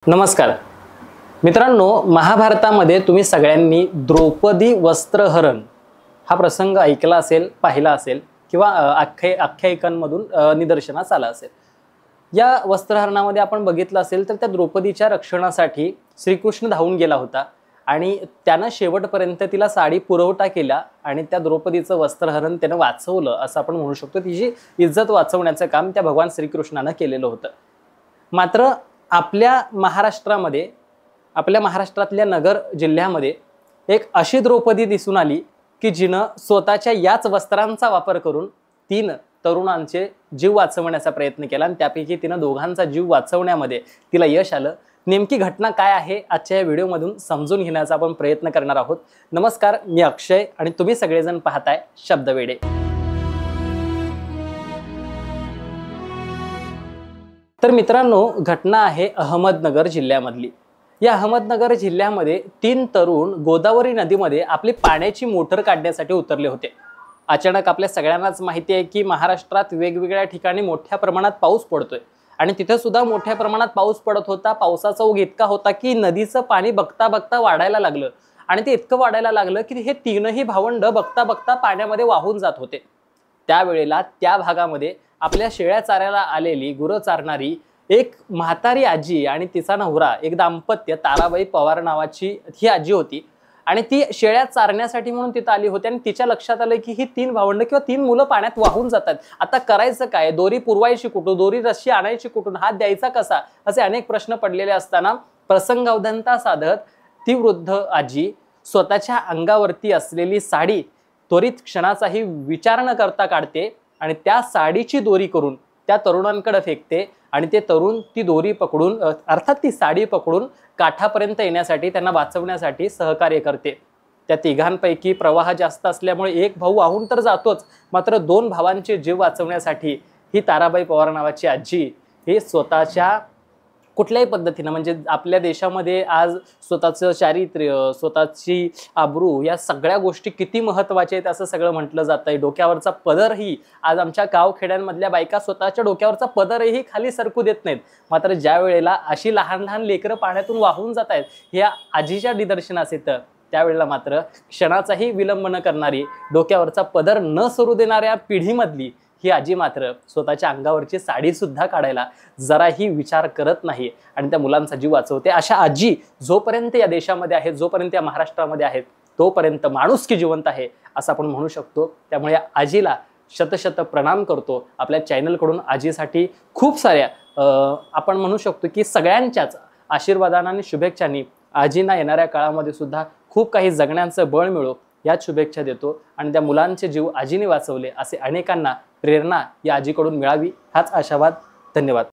नमस्कार मित्रांनो, महाभारतामध्ये तुम्ही सगळ्यांनी द्रौपदी वस्त्रहरण हा प्रसंग ऐकला असेल, पाहिला असेल किंवा आख्यायिकांमधून निदर्शनास आला असेल। या वस्त्रहरणामध्ये आपण बघितलं असेल तर त्या द्रौपदीच्या रक्षणासाठी श्रीकृष्ण धावून गेला होता आणि त्यानं शेवटपर्यंत तिला साडी पुरवठा केला आणि त्या द्रौपदीचं वस्त्रहरण त्यानं वाचवलं असं आपण म्हणू शकतो। तिची इज्जत वाचवण्याचं काम त्या भगवान श्रीकृष्णानं केलेलं होतं। मात्र आपल्या महाराष्ट्रातल्या नगर जिल्ह्यामध्ये एक अशी द्रौपदी दिसून आली की जिनं स्वतःच्या याच वस्त्रांचा वापर करून 3 तरुणांचे जीव वाचवण्याचा प्रयत्न केला आणि त्यापैकी तिनं दोघांचा जीव वाचवण्यामध्ये तिला यश आलं। नेमकी घटना काय आहे आजच्या या व्हिडिओमधून समजून घेण्याचा आपण प्रयत्न करणार आहोत। नमस्कार, मी अक्षय आणि तुम्ही सगळेजण पाहताय शब्दवेडे। तर मित्रांनो, घटना आहे अहमदनगर जिल्ह्यामधली। या अहमदनगर जिल्ह्यामध्ये 3 तरुण गोदावरी नदीमध्ये आपली पाण्याची मोटर काढण्यासाठी उतरले होते। अचानक आपल्या सगळ्यांनाच माहिती आहे की महाराष्ट्रात वेगवेगळ्या ठिकाणी मोठ्या प्रमाणात पाऊस पडतोय आणि तिथे सुद्धा मोठ्या प्रमाणात पाऊस पडत होता। पावसाचा ओघ इतका होता की नदीचं पाणी बघता बघता वाढायला लागलं आणि ते इतकं वाढायला लागलं की हे 3ही भावंड बघता बघता पाण्यामध्ये वाहून जात होते। त्यावेळेला त्या भागामध्ये आपल्या शेळ्या चारायला आलेली गुरं चारणारी एक म्हातारी आजी आणि तिचा नवरा, एक दाम्पत्य, ताराबाई पवार नावाची ही आजी होती आणि ती शेळ्या चारण्यासाठी म्हणून तिथे आली होती आणि तिच्या लक्षात आलं की ही 3 भावंड किंवा 3 मुलं पाण्यात वाहून जातात। आता करायचं काय? दोरी पुरवायची कुठून? दोरी रस्सी आणायची कुठून? हात द्यायचा कसा? असे अनेक प्रश्न पडलेले असताना प्रसंगावधानता साधत ती वृद्ध आजी स्वतःच्या अंगावरती असलेली साडी त्वरित क्षणाचाही विचार न करता काढते आणि त्या साडीची दोरी करून त्या तरुणांकडे फेकते आणि ते तरुण ती दोरी पकडून अर्थात ती साडी पकडून काठापर्यंत येण्यासाठी, त्यांना वाचवण्यासाठी सहकार्य करते। त्या तिघांपैकी प्रवाह जास्त असल्यामुळे एक भाऊ वाहून तर जातोच, मात्र 2 भावांचे जीव वाचवण्यासाठी ही ताराबाई पवार नावाची आजी हे स्वतःच्या कुठल्याही पद्धतीने, म्हणजे आपल्या देशामध्ये आज स्वतःचं चारित्र्य, स्वतःची आबरू या सगळ्या गोष्टी किती महत्त्वाच्या आहेत असं सगळं म्हटलं जातंय। डोक्यावरचा पदरही आज आमच्या गावखेड्यांमधल्या बायका स्वतःच्या डोक्यावरचा पदरही खाली सरकू देत नाहीत। मात्र ज्या वेळेला अशी लहान लहान लेकरं पाण्यातून वाहून जात आहेत ह्या आजीच्या निदर्शनास येतं, त्यावेळेला मात्र क्षणाचाही विलंब न करणारी, डोक्यावरचा पदर न सरू देणाऱ्या पिढीमधली ही आजी मात्र स्वतःच्या अंगावरची साडी सुद्धा काढायला जराही विचार करत नाही आणि त्या मुलांचा जीव वाचवते। अशा आजी जोपर्यंत या देशामध्ये आहेत, जोपर्यंत या महाराष्ट्रामध्ये आहेत, तोपर्यंत माणुसकी जिवंत आहे असं आपण म्हणू शकतो। त्यामुळे या आजीला शतशत प्रणाम करतो। आपल्या चॅनलकडून आजीसाठी खूप साऱ्या आपण म्हणू शकतो की सगळ्यांच्याच आशीर्वादांनी आणि शुभेच्छांनी आजींना येणाऱ्या काळामध्ये सुद्धा खूप काही जगण्याचं बळ मिळो याच शुभेच्छा देतो आणि त्या मुलांचे जीव आजीने वाचवले असे अनेकांना प्रेरणा या आजीकडून मिळावी हाच आशावाद। धन्यवाद।